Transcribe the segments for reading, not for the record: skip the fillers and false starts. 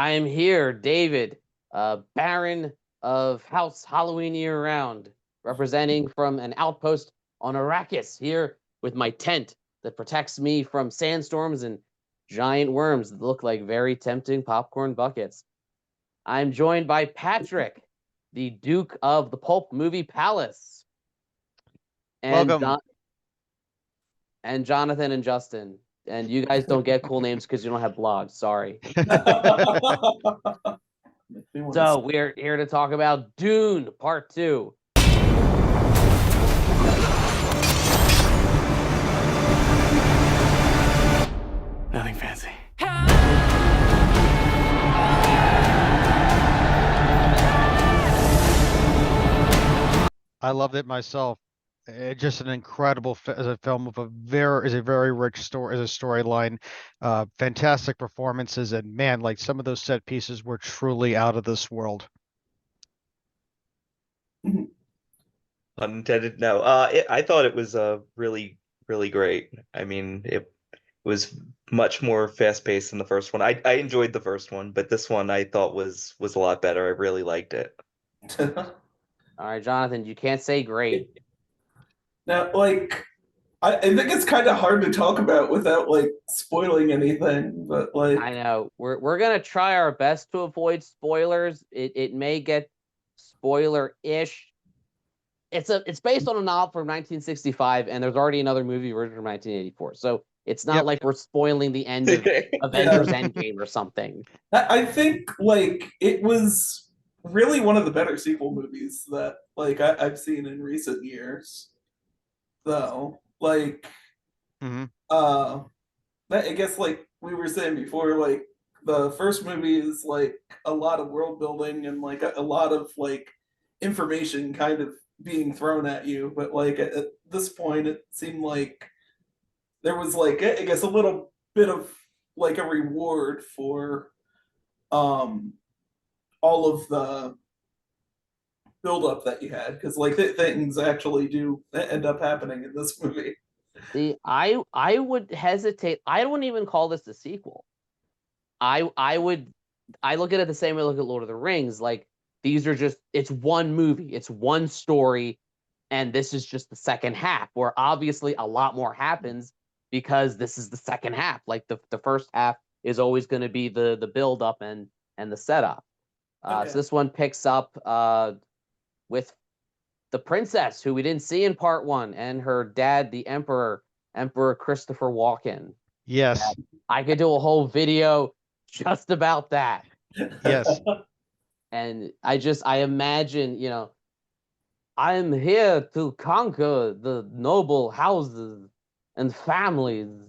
I am here, David, Baron of House Halloween Year Round, representing from an outpost on Arrakis, here with my tent that protects me from sandstorms and giant worms that look like very tempting popcorn buckets. I'm joined by Patrick, the Duke of the Pulp Movie Palace, and Welcome. Jonathan and Justin. And you guys don't get cool names because you don't have blogs. Sorry. So we're here to talk about Dune Part 2. Nothing fancy. I loved it myself. Just an incredible as a film with a very rich story as a storyline, fantastic performances, and man, like some of those set pieces were truly out of this world. Unintended. No, I thought it was really, really great. I mean, it was much more fast-paced than the first one. I enjoyed the first one, but this one I thought was a lot better. I really liked it. All right, Jonathan, you can't say great. Now, I think it's kind of hard to talk about without spoiling anything, but I know we're gonna try our best to avoid spoilers. It may get spoiler-ish. It's based on a novel from 1965, and there's already another movie version from 1984. So it's not like we're spoiling the end of Avengers Endgame or something. I think it was really one of the better sequel movies that I've seen in recent years. Though, I guess we were saying before, the first movie is a lot of world building and a lot of information kind of being thrown at you, but at this point it seemed like there was I guess a little bit of a reward for all of the build up that you had, because things actually do end up happening in this movie. See, I would hesitate. I don't even call this a sequel. I look at it the same way I look at Lord of the Rings. Like, these are just, it's one movie, it's one story, and this is just the second half, where obviously a lot more happens because this is the second half. Like the first half is always going to be the build up and the setup. So this one picks up with the princess, who we didn't see in part one, and her dad, the Emperor Christopher Walken. Yes. I could do a whole video just about that. Yes. And I imagine, I'm here to conquer the noble houses and families.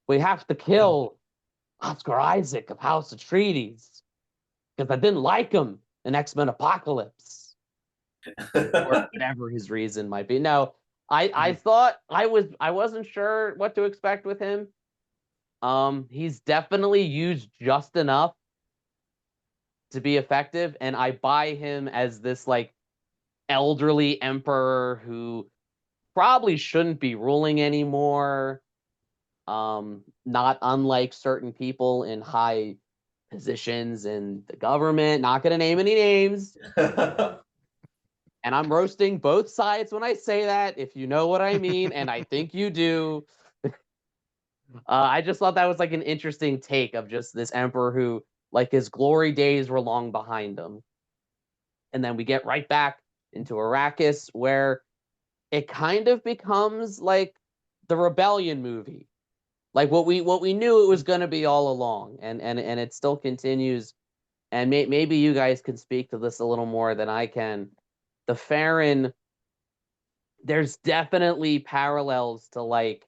We have to kill Oscar Isaac of House Atreides because I didn't like him in X-Men Apocalypse. Or whatever his reason might be. No, I thought I wasn't sure what to expect with him. He's definitely used just enough to be effective, and I buy him as this elderly emperor who probably shouldn't be ruling anymore. Not unlike certain people in high positions in the government. Not going to name any names. And I'm roasting both sides when I say that, if you know what I mean, and I think you do. I just thought that was an interesting take of just this emperor who, his glory days were long behind him. And then we get right back into Arrakis, where it kind of becomes the rebellion movie. What we knew it was going to be all along, and it still continues. And maybe you guys can speak to this a little more than I can. The Farron, there's definitely parallels to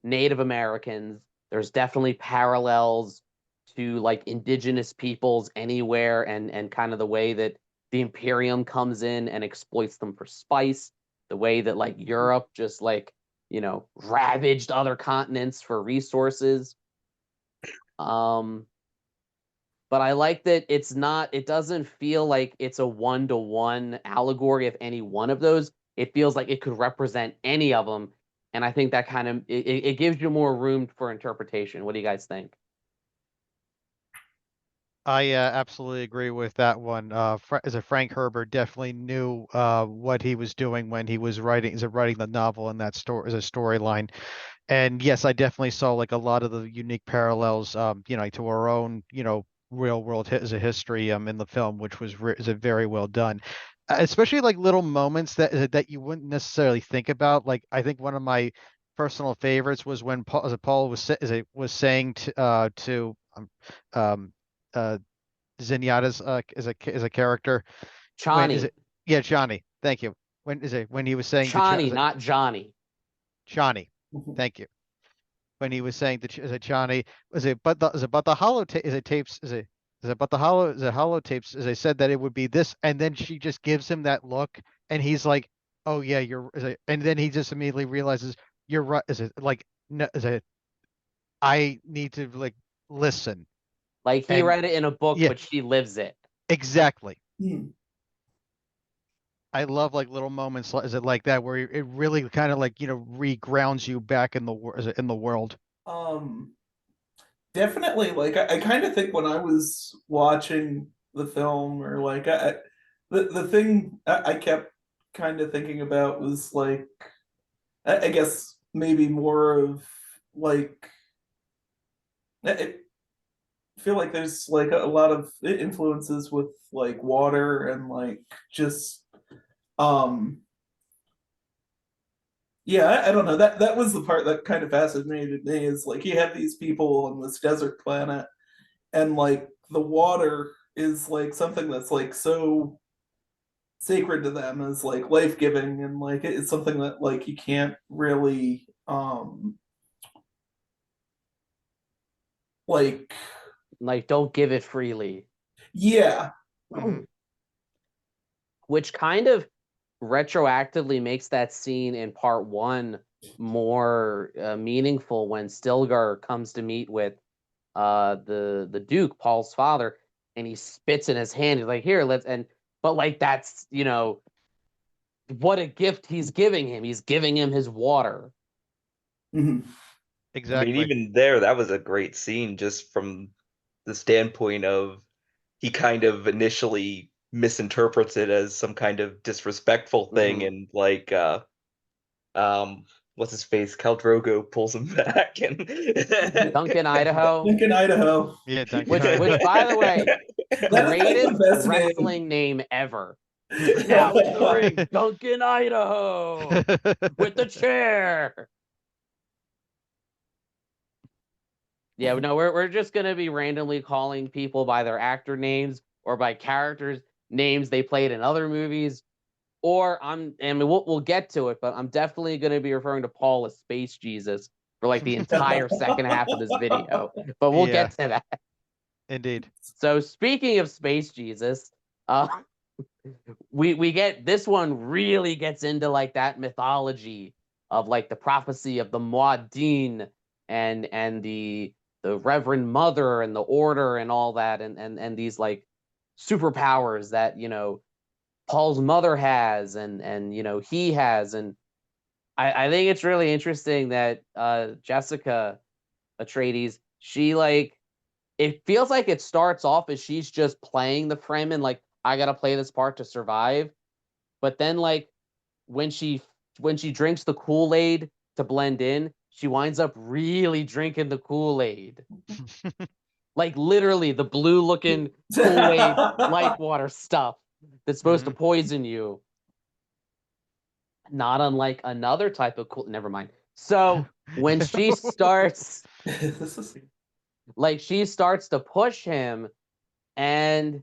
Native Americans. There's definitely parallels to indigenous peoples anywhere, and kind of the way that the Imperium comes in and exploits them for spice, the way that Europe just ravaged other continents for resources. But I like that it doesn't feel like it's a one-to-one allegory of any one of those. It feels like it could represent any of them. And I think that kind of, it gives you more room for interpretation. What do you guys think? I absolutely agree with that one. As a Frank Herbert definitely knew what he was doing when he was writing the novel and that story as a storyline. And yes, I definitely saw like a lot of the unique parallels, to our own, real world as a history in the film, which is a very well done. Especially like little moments that you wouldn't necessarily think about. Like I think one of my personal favorites was when Paul was saying um, uh, Zenyatta's as a character. When is Chani. it? Yeah, Johnny. Thank you. When he was saying Chani, not Johnny. Johnny? Thank you. When he was saying that is it Johnny? Is it about the holotape? Is it tapes? Is it about the holotapes? As I said that it would be this, and then she just gives him that look, and he's like, "Oh yeah, and then he just immediately realizes you're right. Is it like no? Is it? I need to like listen, Like he and read it in a book, yeah, but she lives it. exactly. Hmm. I love like little moments is it like that where it really kind of like re-grounds you back in in the world. Um, Definitely. Like I kind of think when I was watching the film, or like the thing I kept kind of thinking about was like I guess maybe more of like I feel like there's like a lot of influences with like water and like just um yeah, I don't know. That was the part that kind of fascinated me is like you have these people on this desert planet and like the water is like something that's like so sacred to them as like life-giving, and like it's something that like you can't really like Like, don't give it freely. yeah. Hmm. Which kind of retroactively makes that scene in part one more meaningful when Stilgar comes to meet with the Duke, Paul's father, and he spits in his hand. He's like, "Here, let's." And but like that's what a gift he's giving him. He's giving him his water. Mhm. I mean, Exactly. even there, that was a great scene just from the standpoint of he kind of initially misinterprets it as some kind of disrespectful thing, Mhm. and like um what's his face? Khal Drogo pulls him back and Duncan, Idaho, Lincoln, Idaho. Yeah, Duncan, which Idaho. by the way, That's like the greatest best name. wrestling name ever. Now in the ring, Duncan, Idaho, with the chair. Yeah, no, we're just gonna be randomly calling people by their actor names or by characters names they played in other movies. Or we'll get to it, but I'm definitely gonna be referring to Paul as Space Jesus for like the entire second half of this video. But we'll Yeah, get to that. indeed. So speaking of Space Jesus, uh, we get this one really gets into like that mythology of like the prophecy of the Muad'Din and the Reverend Mother and the Order and all that and these like superpowers that Paul's mother has and he has. And I think it's really interesting that Jessica Atreides, she like it feels like it starts off as she's just playing the Fremen, like I gotta play this part to survive. But then like when she when she drinks the Kool-Aid to blend in, she winds up really drinking the Kool-Aid. Like literally the blue looking Kool-Aid life water stuff that's supposed to Hmm. poison you. Not unlike another type of never mind. So when she starts she starts to push him, and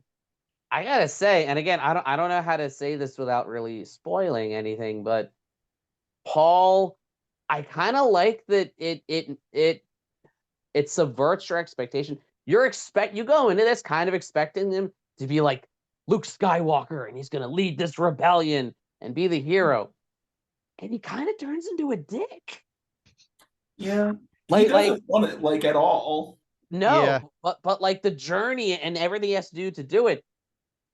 I gotta say, and again, I don't know how to say this without really spoiling anything, but Paul, I kind of like that it subverts your expectation. You go into this kind of expecting him to be like Luke Skywalker and he's gonna lead this rebellion and be the hero. And he kind of turns into a dick. Yeah, he Like doesn't want it like at all. Yeah, no, but like the journey and everything he has to do to do it,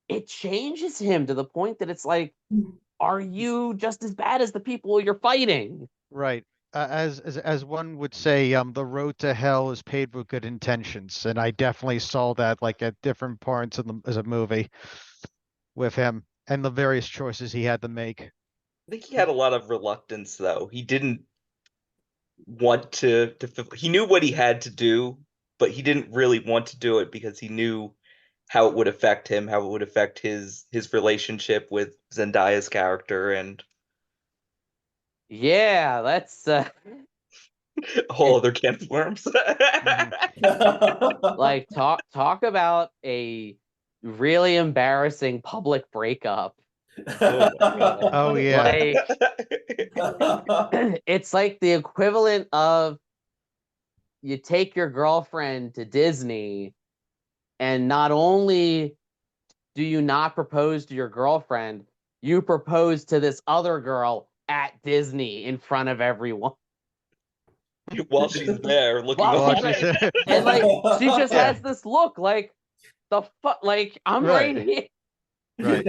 it changes him to the point that it's like, are you just as bad as the people you're fighting? right. as one would say, the road to hell is paved with good intentions, and I definitely saw that like at different parts of the movie with him and the various choices he had to make. I think he had a lot of reluctance though. He didn't want he knew what he had to do, but he didn't really want to do it because he knew how it would affect him, how it would affect his relationship with Zendaya's character and Yeah, that's a whole other can of worms. Mhm. like talk about a really embarrassing public breakup. Oh my God. Oh yeah. Like it's like the equivalent of you take your girlfriend to Disney and not only do you not propose to your girlfriend, you propose to this other girl at Disney in front of everyone. While she's there looking While Well, she's on. she's there. And like she just yeah, has this look like the fuck like I'm right right, here. right.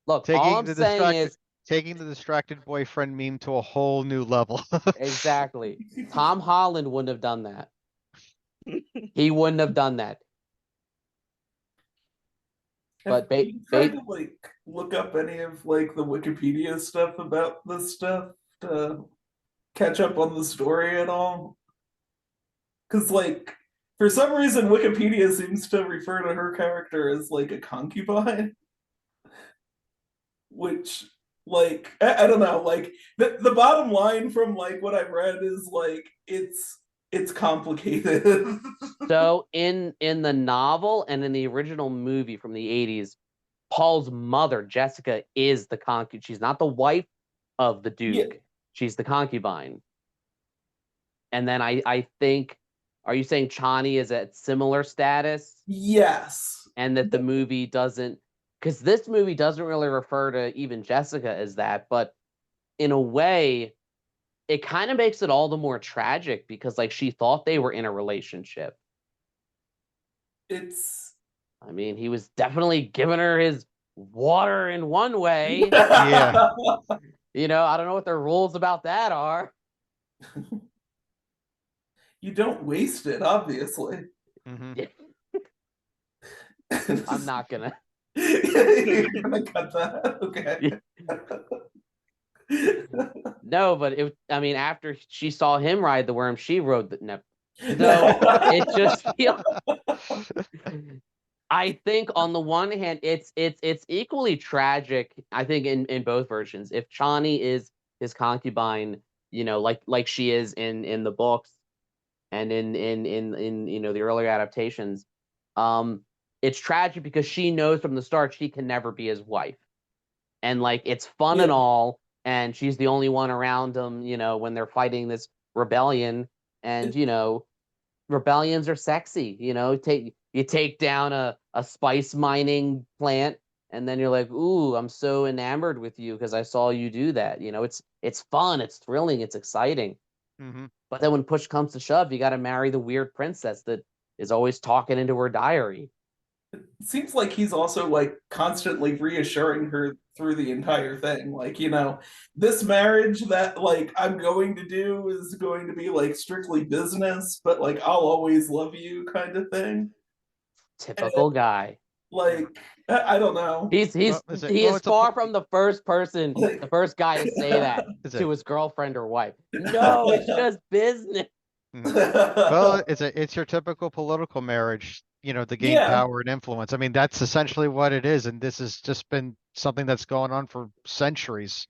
Look, all Taking I'm the saying distracted is taking the distracted boyfriend meme to a whole new level. exactly. Tom Holland wouldn't have done that. He wouldn't have done that. Have But you tried to like look up any of like the Wikipedia stuff about this stuff to catch up on the story at all? Because like for some reason Wikipedia seems to refer to her character as like a concubine, which like I don't know, like the bottom line from like what I've read is like it's complicated. so in the novel and in the original movie from the 80s, Paul's mother, Jessica, is the concubine. She's not the wife of the Yeah. Duke. She's the concubine. And then I think, are you saying Chani is at similar status? Yes. And that the movie doesn't, because this movie doesn't really refer to even Jessica as that, but in a way, it kind of makes it all the more tragic because like she thought they were in a relationship. It's I mean, he was definitely giving her his water in one way. Yeah. You know, I don't know what their rules about that are. You don't waste it, obviously. hmm I'm not gonna. You're gonna cut that. Okay. No, but I mean, after she saw him ride the worm, she rode the no. So it just feels. I think on the one hand, it's equally tragic. I think in both versions, if Chani is his concubine, you know, like she is in the books and in you know the earlier adaptations, um, it's tragic because she knows from the start she can never be his wife, and like it's fun Yeah. and all, and she's the only one around him, you know, when they're fighting this rebellion, and you know rebellions are sexy. You know, you take down a spice mining plant, and then you're like, ooh, I'm so enamored with you because I saw you do that. You know, it's fun, it's thrilling, it's exciting. hmm But then when push comes to shove, you got to marry the weird princess that is always talking into her diary. It seems like he's also like constantly reassuring her through the entire thing. Like, this marriage that like I'm going to do is going to be like strictly business, but like I'll always love you kind of thing. And Typical guy. like I don't know. He's Well, he's is it? he Well, is it's a far from the first person, the Like first guy to say that is to it? his girlfriend or wife. No, it's just business. Mhm. Well, it's your typical political marriage, to gain yeah, power and influence. I mean, that's essentially what it is, and this has just been something that's going on for centuries.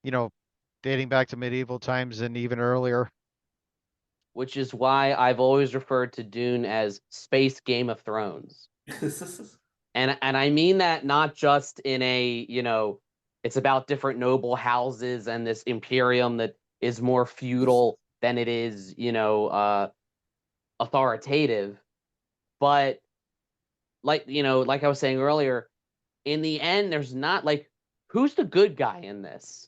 You know, dating back to medieval times and even earlier. Which is why I've always referred to Dune as space Game of Thrones. And I mean that not just in a, you know, it's about different noble houses and this imperium that is more feudal than it is, you know, authoritative, but like, you know, like I was saying earlier, in the end there's not like who's the good guy in this?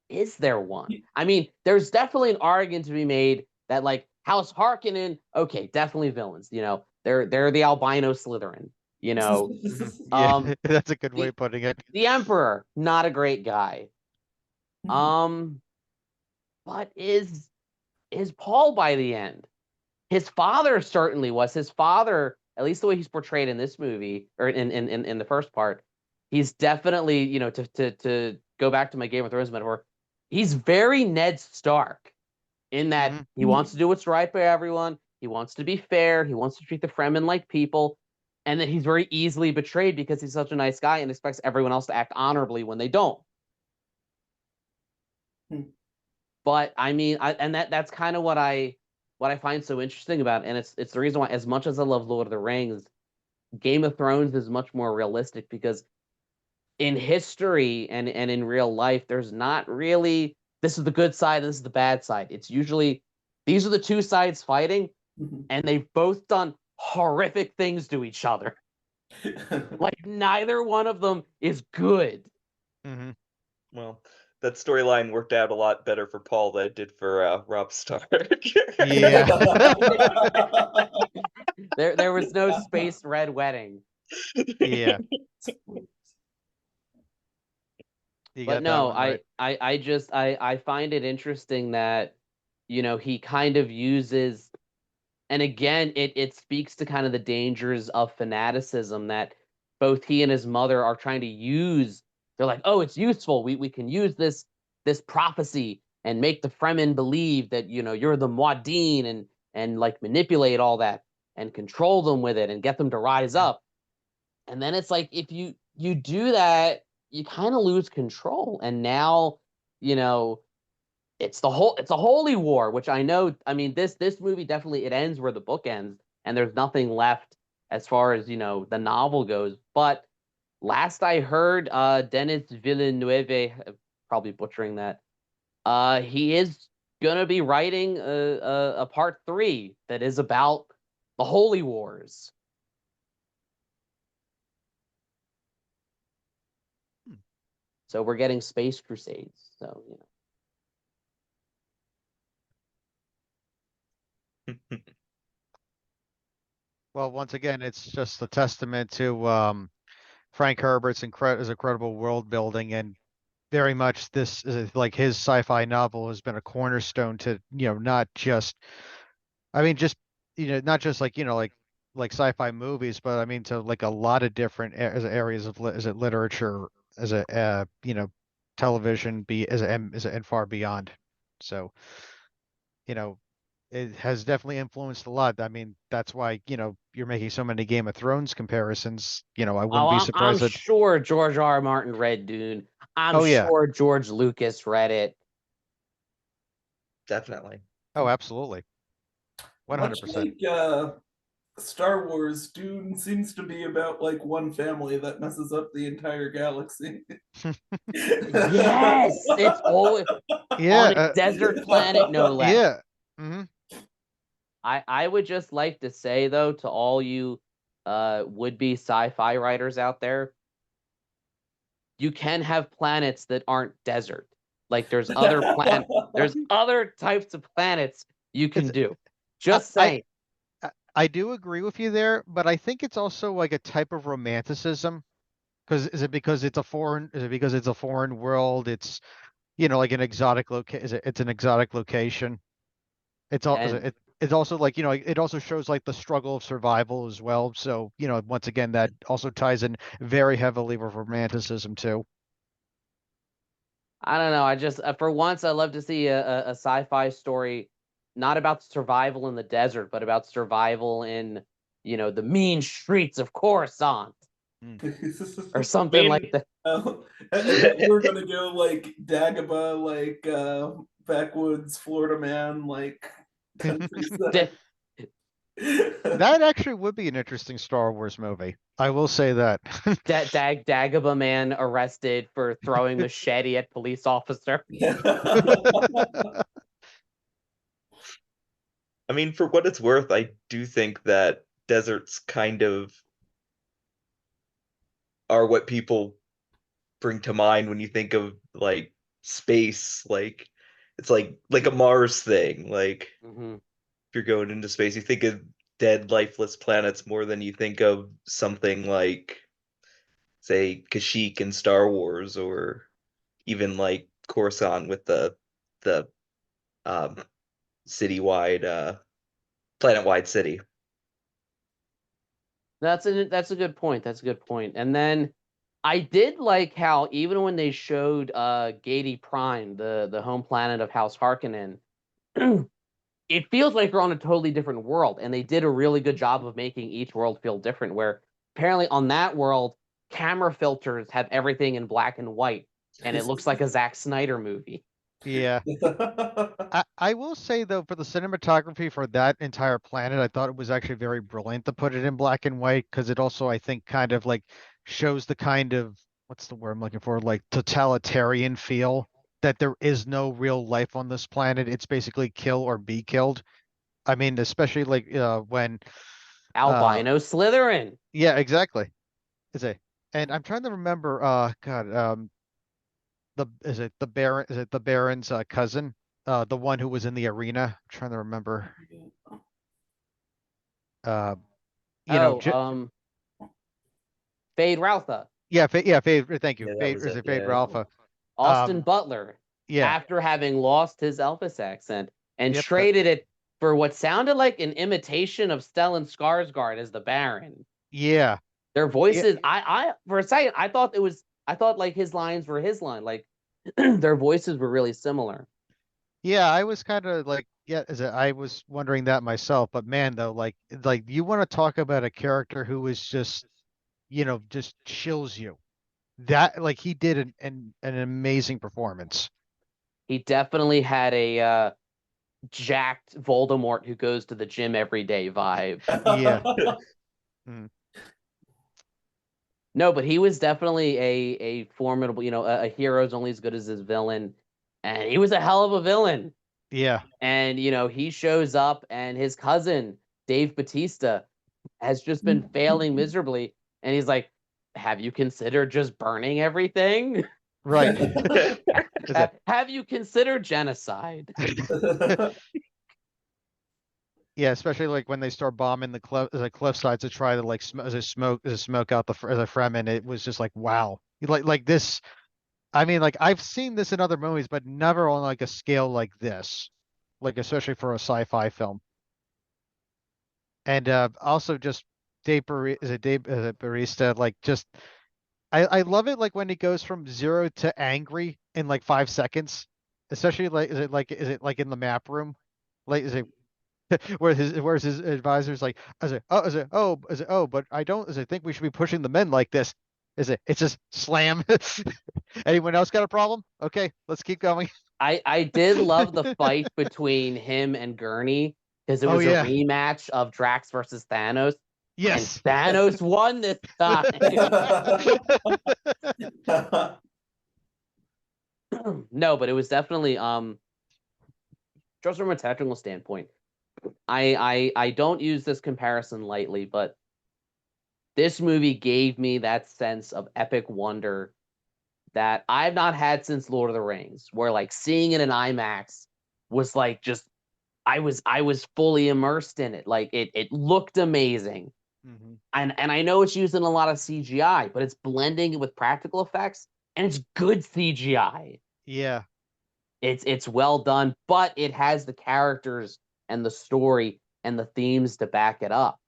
Is there one? I mean, there's definitely an argument to be made that like House Harkonnen, okay, definitely villains. You know, they're the albino Slytherin. You know, Yeah, um, that's a good way the of putting it. the Emperor, not a great guy. Um, but is Paul by the end? His father certainly was. His father, at least the way he's portrayed in this movie, or in the first part, he's definitely, to go back to my Game of Thrones metaphor, he's very Ned Stark in that Hmm. he wants to do what's right by everyone. He wants to be fair. He wants to treat the Fremen like people. And that he's very easily betrayed because he's such a nice guy and expects everyone else to act honorably when they don't. But I mean, and that's kind of what I find so interesting about it. And it's the reason why, as much as I love Lord of the Rings, Game of Thrones is much more realistic because in history and in real life, there's not really this is the good side, this is the bad side. It's usually these are the two sides fighting, and they've both done horrific things to each other. Like neither one of them is good. Hmm. Well, that storyline worked out a lot better for Paul than it did for Rob Stark. Yeah. There was no space red wedding. Yeah. You But got that no, one right. I just I find it interesting that he kind of uses, and again it speaks to kind of the dangers of fanaticism that both he and his mother are trying to use. They're like, oh, it's useful. We can use this prophecy and make the Fremen believe that you're the Muad'Din and like manipulate all that and control them with it and get them to rise Mhm. up. And then it's like if you do that, you kind of lose control. And now, you know, it's a holy war, which I know. I mean, this movie definitely it ends where the book ends, and there's nothing left as far as the novel goes. But last I heard, Denis Villeneuve, probably butchering that, he is gonna be writing a part three that is about the holy wars. So we're getting space crusades. So Well, once again, it's just a testament to Frank Herbert's incredible world building, and very much this is like his sci-fi novel has been a cornerstone to, not just, I mean, just, not just like, like sci-fi movies, but I mean, to like a lot of different areas of as it literature, as a, television, and far beyond. So, you know, it has definitely influenced a lot. I mean, that's why, you're making so many Game of Thrones comparisons. I oh, wouldn't be I'm surprised that, sure George R. R. Martin read Dune. I'm oh yeah. sure George Lucas read it. Definitely. Oh, absolutely. Much 100%. like Star Wars, Dune seems to be about like one family that messes up the entire galaxy. Yes, it's always on Yeah, a desert planet, no less. yeah. Hmm. I would just like to say though to all you would-be sci-fi writers out there, you can have planets that aren't desert. Like there's other types of planets you It's can do. I, Just I saying. I do agree with you there, but I think it's also like a type of romanticism. Because is it because it's a foreign world? It's, like an exotic it's an exotic location. And It's also like, it also shows like the struggle of survival as well. So, once again, that also ties in very heavily with romanticism too. I don't know. I just for once I love to see a sci-fi story not about survival in the desert, but about survival in the mean streets of Coruscant Mm. or I something like mean, that. I thought you were gonna go like Dagobah, like backwoods Florida man, like countryside. Da- That actually would be an interesting Star Wars movie. I will say that. Dagobah man arrested for throwing machete at police officer. I mean, for what it's worth, I do think that deserts kind of are what people bring to mind when you think of like space. Like it's like a Mars thing. Like Hmm. if you're going into space, you think of dead, lifeless planets more than you think of something like, say, Kashyyyk in Star Wars, or even like Coruscant with the um citywide planet-wide city. That's a good point. That's a good point. And then I did like how even when they showed Gady Prime, the home planet of House Harkonnen, it feels like you're on a totally different world, and they did a really good job of making each world feel different. Where apparently on that world, camera filters have everything in black and white, and it looks like a Zack Snyder movie. Yeah. I will say though, for the cinematography for that entire planet, I thought it was actually very brilliant to put it in black and white because it also, I think, kind of like shows the kind of, what's the word I'm looking for, like totalitarian feel that there is no real life on this planet. It's basically kill or be killed. I mean, especially like when Albino Slytherin. yeah, exactly. Is it? And I'm trying to remember God, the is it the Baron is it the Baron's cousin? The one who was in the arena. I'm trying to remember. Uh, you know, Oh, Fade Routha. yeah, yeah, Fade, thank you. Yeah, that Fade, was is it. it Fade Yeah. Ralpha? Austin Butler, Yeah, after having lost his Elvis accent and yep, that, traded it for what sounded like an imitation of Stellan Skarsgård as the Baron. yeah, Their yeah, voices, I for a second, I thought like his lines were his line, like their voices were really similar. yeah. I was kind of like, yeah, I was wondering that myself, but man, though, like you want to talk about a character who was just, just chills you. That like he did an amazing performance. He definitely had a jacked Voldemort who goes to the gym every day vibe. Yeah. Mm, No, but he was definitely a formidable, a hero's only as good as his villain, and he was a hell of a villain. yeah. And he shows up, and his cousin Dave Batista has just been failing miserably, and he's like, "Have you considered just burning everything? Right. Is it? Have you considered genocide?" Yeah, especially like when they start bombing the cliffsides to try to like smoke out the Fremen. It was just like wow, like this. I mean, like I've seen this in other movies, but never on like a scale like this, like especially for a sci-fi film. And also just Dave Barista, like just I love it like when he goes from 0 to angry in like 5 seconds, especially like is it like in the map room, like is it where's his advisor's like, but I don't, think we should be pushing the men like this. It's just slam. Anyone else got a problem? Okay, let's keep going. I did love the fight between him and Gurney because it Oh was a yeah. rematch of Drax versus Thanos, and Yes. Thanos won this time. No, but it was definitely just from a technical standpoint. I don't use this comparison lightly, but this movie gave me that sense of epic wonder that I've not had since Lord of the Rings, where like seeing it in IMAX was like just I was fully immersed in it. Like it looked amazing. Mhm. And I know it's using a lot of CGI, but it's blending it with practical effects, and it's good CGI. Yeah, It's well done, but it has the characters and the story and the themes to back it up.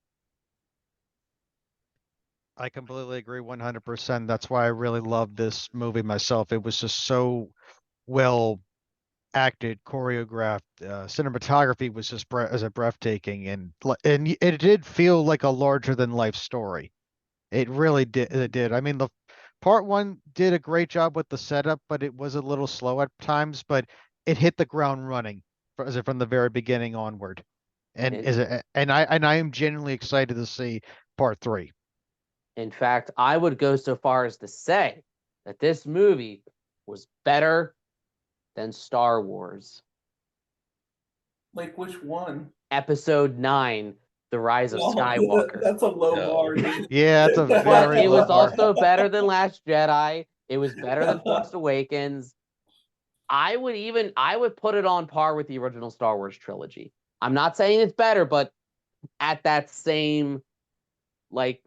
I completely agree 100%. That's why I really love this movie myself. It was just so well acted, choreographed. Cinematography was just breathtaking, and it did feel like a larger than life story. It really did. It did. I mean, the part one did a great job with the setup, but it was a little slow at times. But it hit the ground running from the very beginning onward, And and I am genuinely excited to see part three. in fact, I would go so far as to say that this movie was better than Star Wars. Like which one? Episode 9, The Rise of Well, Skywalker. that's a low No. bar, dude. Yeah, that's a But very it low was bar. also better than Last Jedi. It was better than Force Awakens. I would put it on par with the original Star Wars trilogy. I'm not saying it's better, but at that same like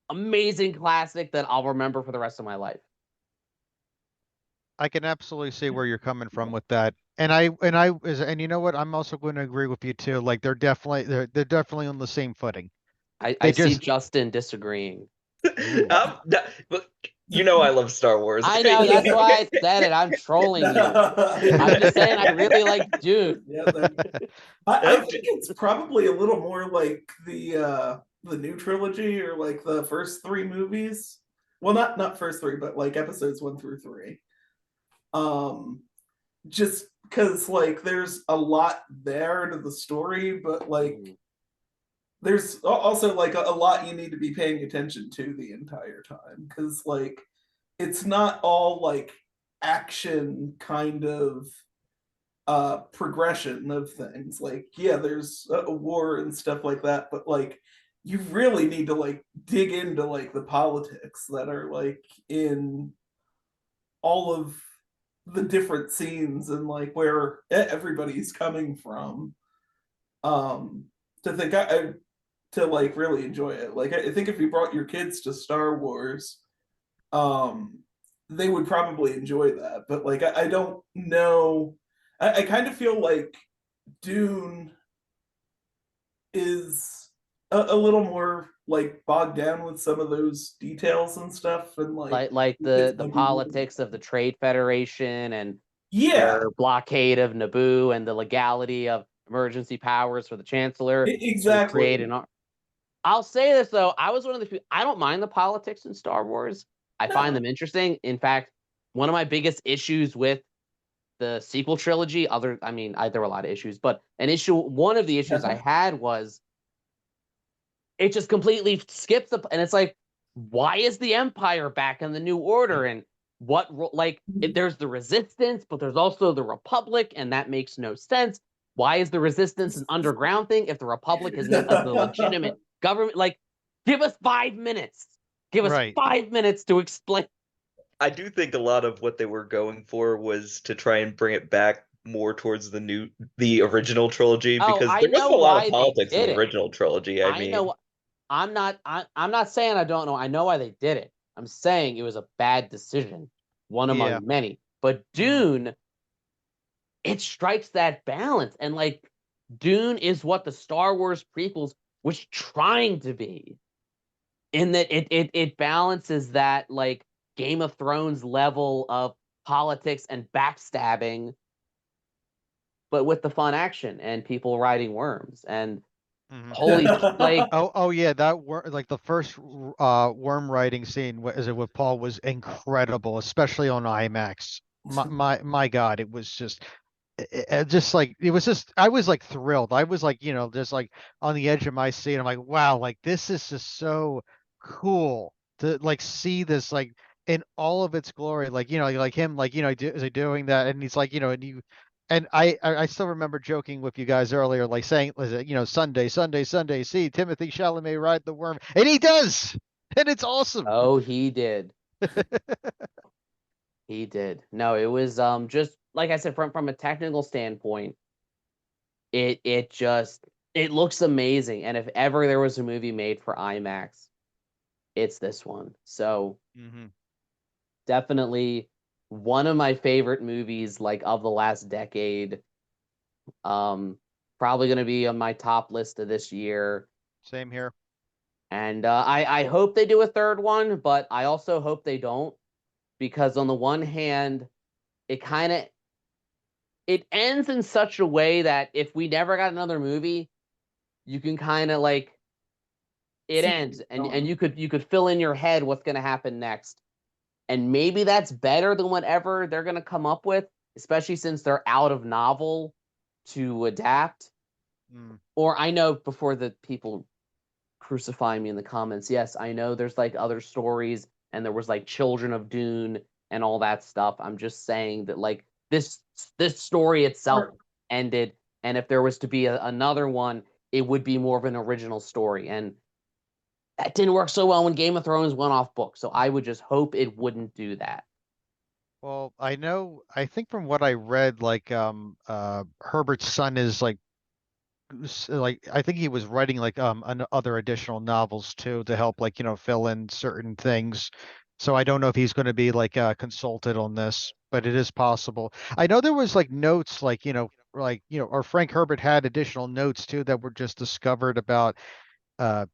amazing classic that I'll remember for the rest of my life. I can absolutely see where you're coming Yeah. from with that. And you know what? I'm also going to agree with you too. Like they're definitely on the same footing. I They see just Justin disagreeing. ooh. No, but you know I love Star Wars. I know, that's why I said it. I'm trolling you. I'm just saying I really like Dune. Yeah, I think it's probably a little more like the new trilogy or like the first three movies. Well, not first three, but like episodes 1 through 3. Um, just because like there's a lot there to the story, but like Mhm. there's also like a lot you need to be paying attention to the entire time because like it's not all like action kind of progression of things. Like, yeah, there's a war and stuff like that, but like you really need to like dig into like the politics that are like in all of the different scenes and like where everybody's coming from. Um to think I to like really enjoy it. Like I think if you brought your kids to Star Wars, um they would probably enjoy that. But like I don't know. I kind of feel like Dune is a little more like bogged down with some of those details and stuff, and like Like your kids the might be more. politics of the Trade Federation and Yeah, their blockade of Naboo and the legality of emergency powers for the Chancellor to create exactly. an. I'll say this though, I was one of the people. I don't mind the politics in Star Wars. I find No. them interesting. In fact, one of my biggest issues with the sequel trilogy, there were a lot of issues, but one of the issues I had was it just completely skips and it's like, why is the Empire back in the New Order? And there's the Resistance, but there's also the Republic, and that makes no sense. Why is the Resistance an underground thing if the Republic is the legitimate government? Like, give us 5 minutes. Give us Right. 5 minutes to explain. I do think a lot of what they were going for was to try and bring it back more towards the original trilogy Oh, because I there know wasn't a lot of why they politics in did the it. original trilogy. I I mean, know. I'm not saying I don't know. I know why they did it. I'm saying it was a bad decision, one Yeah. among many. But Mhm. Dune, it strikes that balance, and like Dune is what the Star Wars prequels was trying to be, in that it balances that like Game of Thrones level of politics and backstabbing, but with the fun action and people riding worms and Mhm. holy like Oh yeah, like the first worm riding scene as it with Paul was incredible, especially on IMAX. My God, it was just like it was just I was like thrilled. I was like, just like on the edge of my seat. I'm like, wow, like this is just so cool to like see this like in all of its glory. Like, like him like, is he doing that and he's like, and I still remember joking with you guys earlier, like saying, Sunday, Sunday, Sunday, see Timothy Chalamet ride the worm. And he does. And it's awesome. oh, he did. He did. No, it was just like I said, from a technical standpoint, it looks amazing. And if ever there was a movie made for IMAX, it's this one. So Hmm. definitely one of my favorite movies like of the last decade. Um Probably gonna be on my top list of this year. Same here. And I hope they do a third one, but I also hope they don't, because on the one hand, it kind of it ends in such a way that if we never got another movie, you can kind of like it See ends and going. you could fill in your head what's going to happen next. And maybe that's better than whatever they're going to come up with, especially since they're out of novel to adapt. Mm. Or I know, before the people crucify me in the comments, yes, I know there's like other stories and there was like Children of Dune and all that stuff. I'm just saying that like this story itself Or ended, and if there was to be another one, it would be more of an original story. And that didn't work so well when Game of Thrones went off book. So I would just hope it wouldn't do that. Well, I think from what I read, like Herbert's son is like I think he was writing like other additional novels too to help fill in certain things. So I don't know if he's going to be like consulted on this, but it is possible. I know there was like notes, or Frank Herbert had additional notes too that were just discovered about uh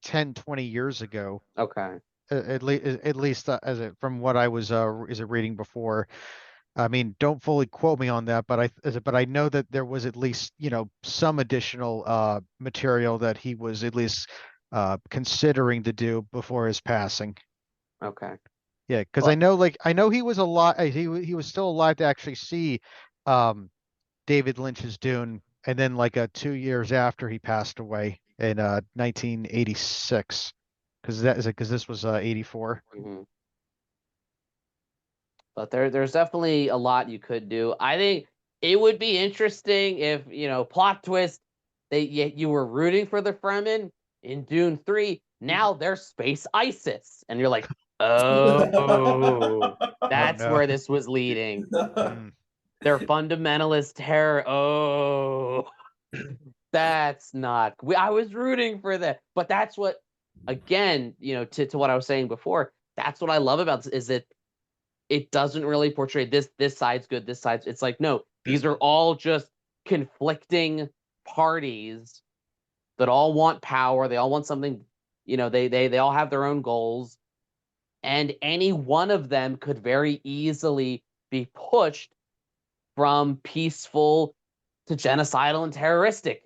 10, 20 years ago. Okay. At least from what I was is it reading before. I mean, don't fully quote me on that, but I know that there was at least, some additional material that he was at least considering to do before his passing. Okay. Yeah, because Well, I know he was alive. He was still alive to actually see um, David Lynch's Dune, and then like 2 years after he passed away in 1986, because this was 84. mhm. But there's definitely a lot you could do. I think it would be interesting if, plot twist, you were rooting for the Fremen in Dune 3. Now they're space ISIS. And you're like, oh, Oh that's no. where this was leading. Mm. They're fundamentalist terror. Oh, that's not. I was rooting for that. But that's what, again, to what I was saying before, that's what I love about this is that it doesn't really portray this side's good, this side's it's like, no, these are all just conflicting parties that all want power, they all want something, they all have their own goals, and any one of them could very easily be pushed from peaceful to genocidal and terroristic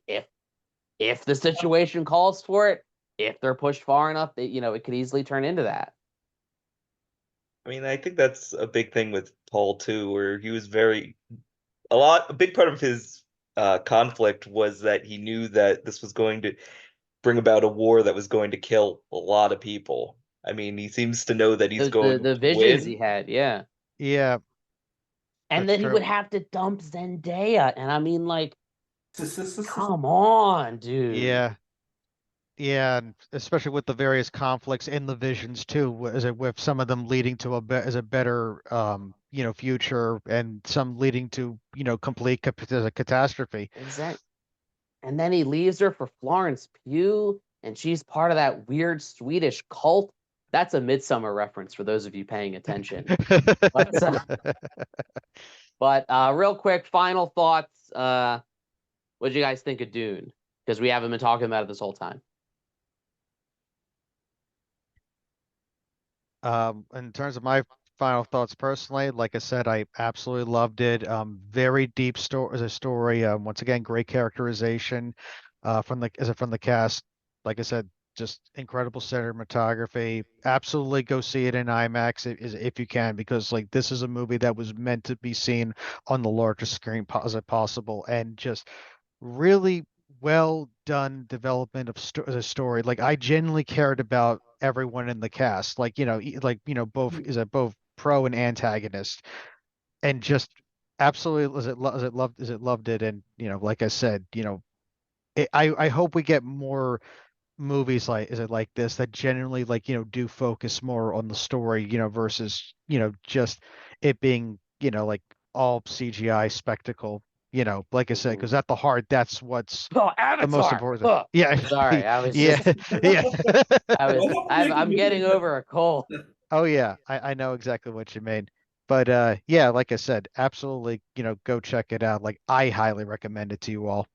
if the situation calls for it, if they're pushed far enough, it could easily turn into that. I mean, I think that's a big thing with Paul too, where he was a big part of his conflict was that he knew that this was going to bring about a war that was going to kill a lot of people. I mean, he seems to know that he's The going the to visions he win. had, yeah. Yeah, And that's then he would true. have to dump Zendaya. And I mean, like, come on, dude. Yeah. Yeah, and especially with the various conflicts in the visions too, with some of them leading to as a better future, and some leading to complete catastrophe. Exact. And then he leaves her for Florence Pugh, and she's part of that weird Swedish cult. That's a Midsummer reference for those of you paying attention. But real quick, final thoughts. What did you guys think of Dune? Because we haven't been talking about it this whole time. In terms of my final thoughts personally, like I said, I absolutely loved it. Very deep story as a story. Once again, great characterization from the cast. Like I said, just incredible cinematography. Absolutely go see it in IMAX if you can, because like this is a movie that was meant to be seen on the largest screen as possible, and just really well done development of the story. Like I genuinely cared about everyone in the cast. Like both pro and antagonist, and just absolutely as it loved it. And like I said, I hope we get more movies like this that genuinely do focus more on the story, versus just it being like all CGI spectacle. Like I said, Mhm. because at the heart, that's what's Oh, the most Avatar. important. Huh. Yeah, Sorry, I was yeah, just yeah. I'm getting over a cold. Oh yeah, I know exactly what you mean. But yeah, like I said, absolutely, go check it out. Like I highly recommend it to you all.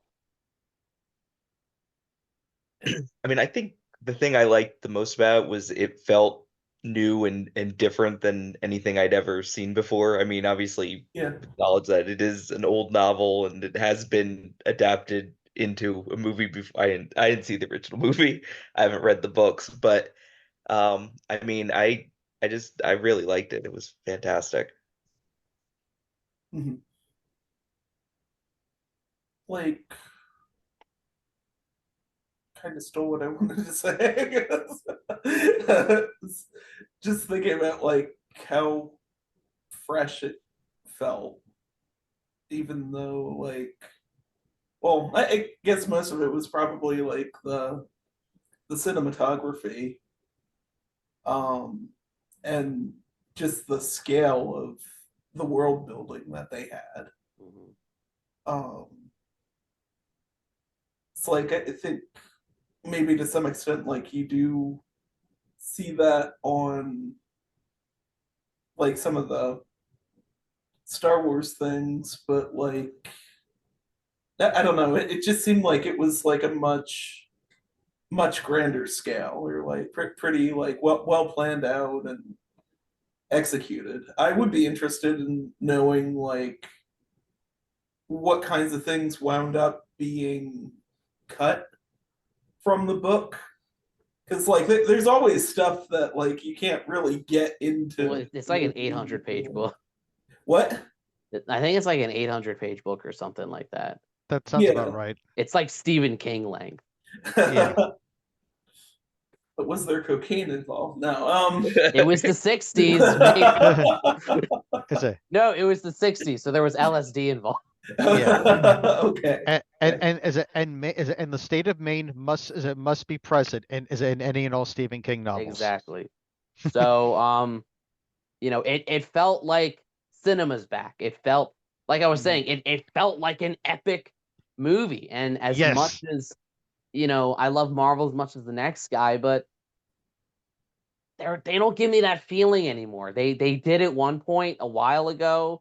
I mean, I think the thing I liked the most about it was it felt new and different than anything I'd ever seen before. I mean, obviously, Yeah. acknowledge that it is an old novel and it has been adapted into a movie before. I didn't see the original movie. I haven't read the books, but I mean, I really liked it. It was fantastic. Mhm. Like, kind of stole what I wanted to say. Just thinking about like how fresh it felt, even though well, I guess most of it was probably like the cinematography, um, and just the scale of the world building that they had. Mhm. Um, it's like I think maybe to some extent, like you do see that on like some of the Star Wars things, but like I don't know. It just seemed like it was like a much grander scale, or like pretty like well planned out and executed. I would be interested in knowing like what kinds of things wound up being cut from the book, because like there's always stuff that like you can't really get into. Well, it's like an 800-page book. What? I think it's like an 800-page book or something like that. That sounds about Yeah. right. It's like Stephen King length. Yeah. But was there cocaine involved? No. It was the 60s. Is it? No, it was the 60s, so there was LSD involved. Yeah. Okay. And is it is it, and the state of Maine must be present and is it in any and all Stephen King novels. Exactly. So it felt like cinema's back. It felt like I was saying, it felt like an epic movie. And as much as I love Marvel as much as the next guy, but they don't give me that feeling anymore. They did at one point a while ago.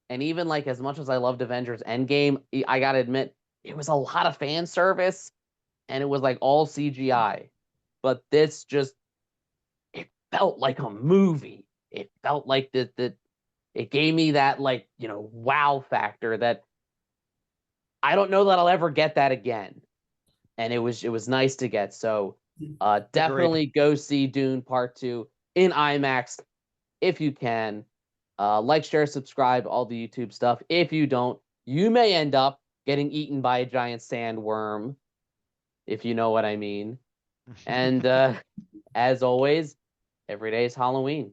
And even like as much as I loved Avengers Endgame, I gotta admit, it was a lot of fan service and it was like all CGI. But this just it felt like a movie. It felt like that it gave me that like, wow factor that I don't know that I'll ever get that again. And it was nice to get. So definitely go see Dune Part 2 in IMAX if you can. Like, share, subscribe, all the YouTube stuff. If you don't, you may end up getting eaten by a giant sandworm, if you know what I mean. And as always, every day is Halloween.